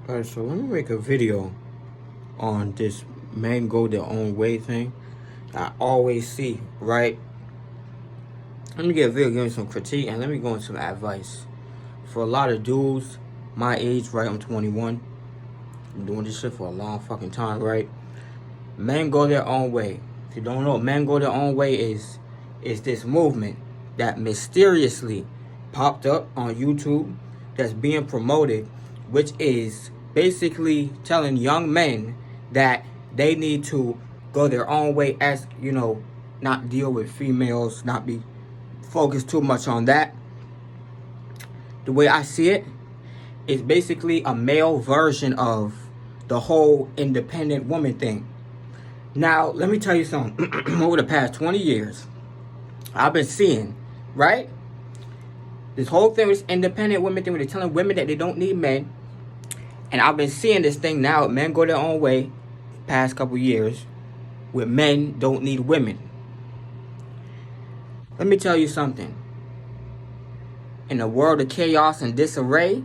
Alright, so let me make a video on this men go their own way thing. I always see, right? Let me get a video giving some critique and let me go into some advice. For a lot of dudes my age, right? I'm 21. I'm doing this shit for a long fucking time, right? Men go their own way. If you don't know what men go their own way is this movement that mysteriously popped up on YouTube that's being promoted, which is basically telling young men that they need to go their own way, as you know, not deal with females, not be focused too much on that. The way I see it is basically a male version of the whole independent woman thing. Now, let me tell you something. Over the past 20 years, I've been seeing, right? This whole thing with this independent women thing, where they're telling women that they don't need men. And I've been seeing this thing now, men go their own way, past couple years, where men don't need women. Let me tell you something. In a world of chaos and disarray,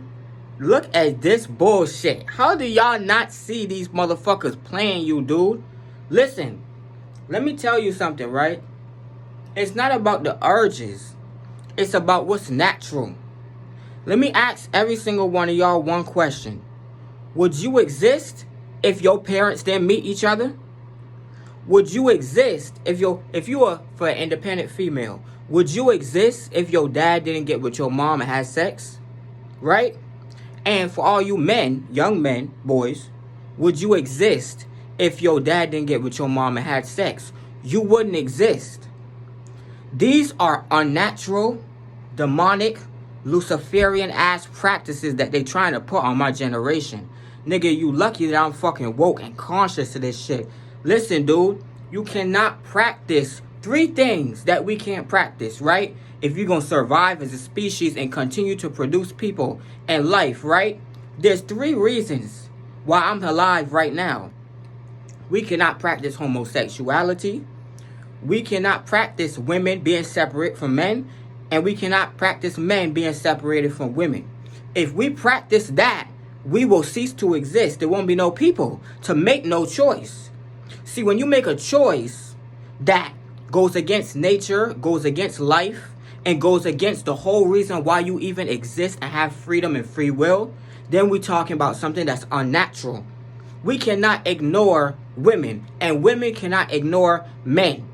look at this bullshit. How do y'all not see these motherfuckers playing you, dude? Listen, let me tell you something, right? It's not about the urges. It's about what's natural. Let me ask every single one of y'all one question. Would you exist if your parents didn't meet each other? Would you exist if you were for an independent female? Would you exist if your dad didn't get with your mom and had sex? Right? And for all you men, young men, boys, would you exist if your dad didn't get with your mom and had sex? You wouldn't exist. These are unnatural, demonic, Luciferian ass practices that they trying to put on my generation. Nigga, you lucky that I'm fucking woke and conscious of this shit. Listen, dude, you cannot practice 3 things that we can't practice, right? If you're gonna survive as a species and continue to produce people and life, right? There's 3 reasons why I'm alive right now. We cannot practice homosexuality. We cannot practice women being separate from men. And we cannot practice men being separated from women. If we practice that, we will cease to exist. There won't be no people to make no choice. See, when you make a choice that goes against nature, goes against life, and goes against the whole reason why you even exist and have freedom and free will, then we're talking about something that's unnatural. We cannot ignore women, and women cannot ignore men.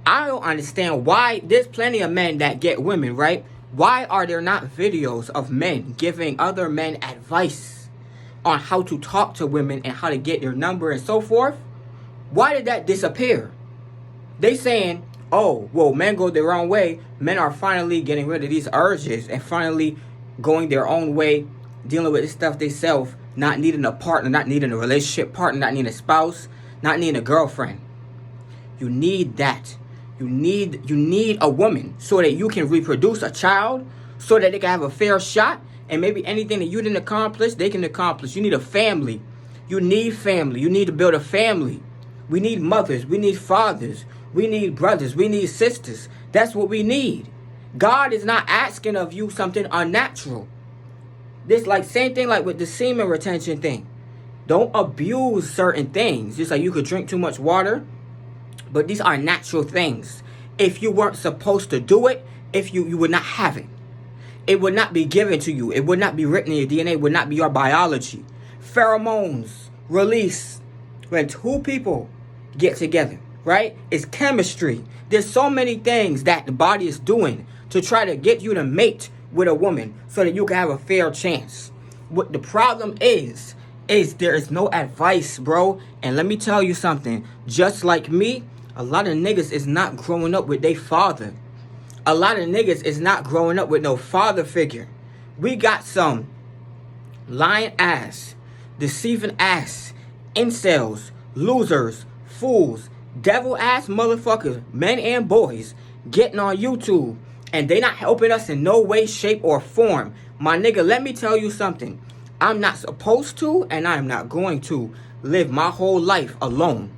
I don't understand why there's plenty of men that get women, right? Why are there not videos of men giving other men advice on how to talk to women and how to get their number and so forth? Why did that disappear? They saying, oh, well, men go their own way. Men are finally getting rid of these urges and finally going their own way, dealing with this stuff themselves, not needing a partner, not needing a relationship partner, not needing a spouse, not needing a girlfriend. You need that. You need a woman so that you can reproduce a child, so that they can have a fair shot, and maybe anything that you didn't accomplish, they can accomplish. You need a family. You need family. You need to build a family. We need mothers. We need fathers. We need brothers. We need sisters. That's what we need. God is not asking of you something unnatural. This like same thing like with the semen retention thing. Don't abuse certain things. Just like you could drink too much water. But these are natural things. If you weren't supposed to do it, if you would not have it. It would not be given to you. It would not be written in your DNA. It would not be your biology. Pheromones release when 2 people get together, right? It's chemistry. There's so many things that the body is doing to try to get you to mate with a woman so that you can have a fair chance. What the problem is there is no advice, bro. And let me tell you something. Just like me, a lot of niggas is not growing up with their father. A lot of niggas is not growing up with no father figure. We got some lying ass, deceiving ass, incels, losers, fools, devil ass motherfuckers, men and boys, getting on YouTube. And they not helping us in no way, shape, or form. My nigga, let me tell you something. I'm not supposed to, and I'm not going to live my whole life alone.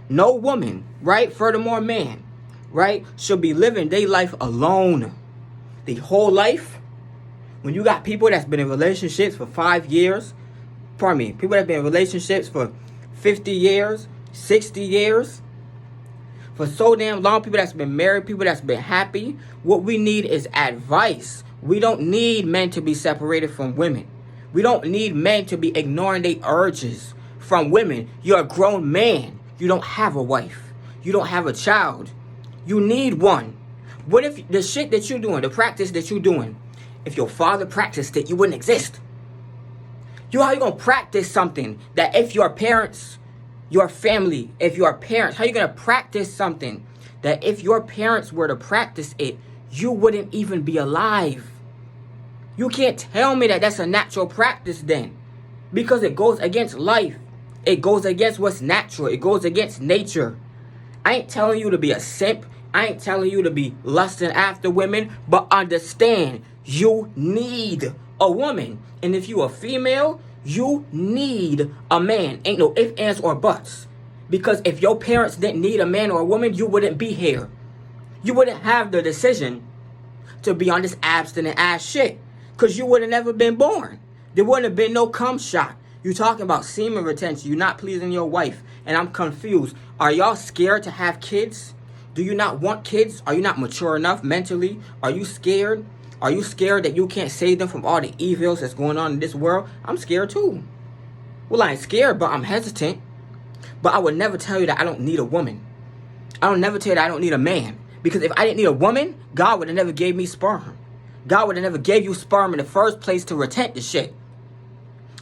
No woman, right? Furthermore, man, right, should be living their life alone. The whole life. When you got people that's been in relationships for 5 years, Pardon me. People that have been in relationships for 50 years, 60 years. For so damn long, people that's been married, people that's been happy. What we need is advice. We don't need men to be separated from women. We don't need men to be ignoring their urges from women. You're a grown man. You don't have a wife. You don't have a child. You need one. What if the shit that you're doing, the practice that you're doing, if your father practiced it, you wouldn't exist? How you gonna practice something that if your parents, your family, if your parents, how you gonna practice something that if your parents were to practice it, you wouldn't even be alive? You can't tell me that that's a natural practice then, because it goes against life. It goes against what's natural. It goes against nature. I ain't telling you to be a simp. I ain't telling you to be lusting after women, but understand you need a woman. And if you a female, you need a man. Ain't no ifs, ands, or buts. Because if your parents didn't need a man or a woman, you wouldn't be here. You wouldn't have the decision to be on this abstinent ass shit. Because you would have never been born. There wouldn't have been no cum shot. You talking about semen retention. You're not pleasing your wife. And I'm confused. Are y'all scared to have kids? Do you not want kids? Are you not mature enough mentally? Are you scared? Are you scared that you can't save them from all the evils that's going on in this world? I'm scared too. Well, I ain't scared, but I'm hesitant. But I would never tell you that I don't need a woman. I don't never tell you that I don't need a man. Because if I didn't need a woman, God would have never gave me sperm. God would have never gave you sperm in the first place to retent the shit.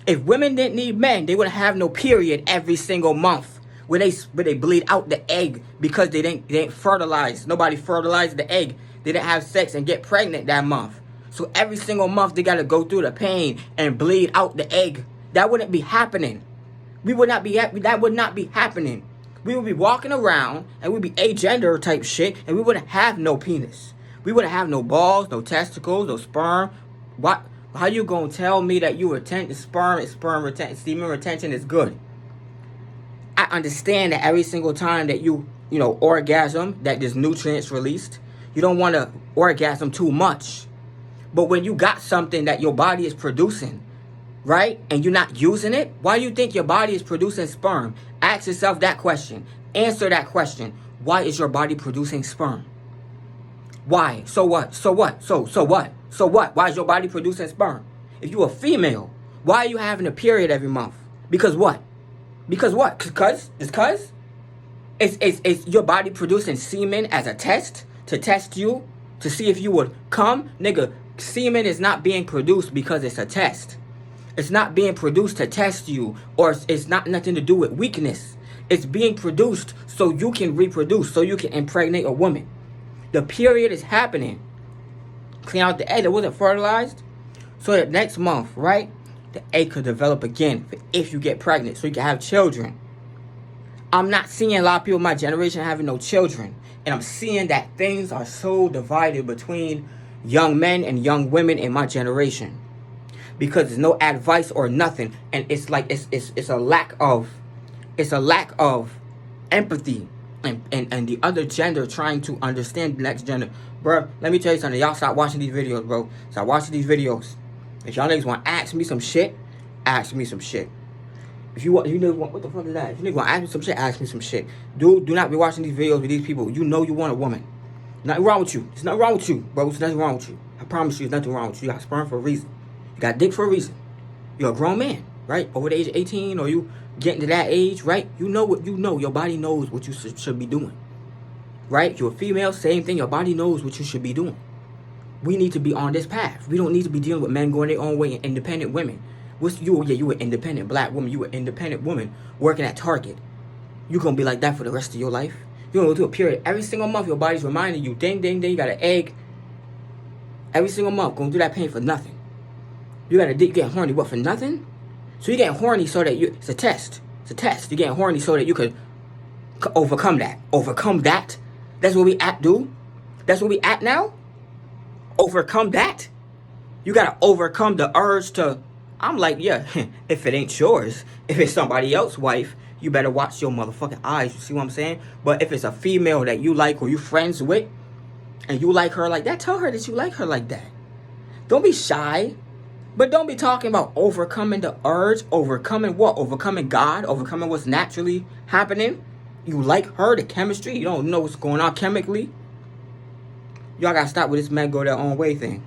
If women didn't need men, they wouldn't have no period every single month. Where they bleed out the egg because they didn't fertilize. Nobody fertilized the egg. They didn't have sex and get pregnant that month. So every single month they gotta go through the pain and bleed out the egg. That wouldn't be happening. That would not be happening. We would be walking around and we'd be agender type shit, and we wouldn't have no penis. We wouldn't have no balls, no testicles, no sperm. What? How you gonna tell me that you retain the semen retention is good? I understand that every single time that you orgasm, that there's nutrients released. You don't want to orgasm too much. But when you got something that your body is producing, right, and you're not using it, why do you think your body is producing sperm? Ask yourself that question. Answer that question. Why is your body producing sperm? Why? So what? So what? So what? So what? Why is your body producing sperm? If you're a female, why are you having a period every month? Because what? Because what? Because it's your body producing semen as a test to test you to see if you would come. Nigga, semen is not being produced because it's a test. It's not being produced to test you, or it's not nothing to do with weakness. It's being produced so you can reproduce, so you can impregnate a woman. The period is happening. Clean out the egg that wasn't fertilized, so that next month, right, the egg could develop again if you get pregnant, so you can have children. I'm not seeing a lot of people in my generation having no children. And I'm seeing that things are so divided between young men and young women in my generation. Because there's no advice or nothing. And it's like it's a lack of empathy. And the other gender trying to understand the next gender. Bro, let me tell you something. Y'all stop watching these videos, bro. Stop watching these videos. If y'all niggas want to ask me some shit, ask me some shit. If you want, what the fuck is that? If you niggas want to ask me some shit, ask me some shit. Do not be watching these videos with these people. You know you want a woman. Nothing wrong with you. There's nothing wrong with you, bro. There's nothing wrong with you. I promise you, there's nothing wrong with you. You got sperm for a reason. You got dick for a reason. You're a grown man, right? Over the age of 18, or you getting to that age, right? You know what you know. Your body knows what you should be doing, right? You're a female, same thing. Your body knows what you should be doing. We need to be on this path. We don't need to be dealing with men going their own way and independent women. You an independent black woman. You an independent woman working at Target. You gonna be like that for the rest of your life? You're gonna go through a period every single month. Your body's reminding you, ding, ding, ding. You got an egg. Every single month, going through that pain for nothing. You got a dick, getting horny, what, for nothing? So you getting horny so that it's a test. It's a test. You getting horny so that you could overcome that. Overcome that. That's what we at, dude. That's what we at now. Overcome that. You gotta overcome the urge to. I'm like, yeah, if it ain't yours, if it's somebody else's wife, you better watch your motherfucking eyes. You see what I'm saying? But if it's a female that you like or you friends with, and you like her like that, tell her that you like her like that. Don't be shy. But don't be talking about overcoming the urge, overcoming what? Overcoming God, overcoming what's naturally happening. You like her, the chemistry, you don't know what's going on chemically. Y'all gotta stop with this man go their own way thing.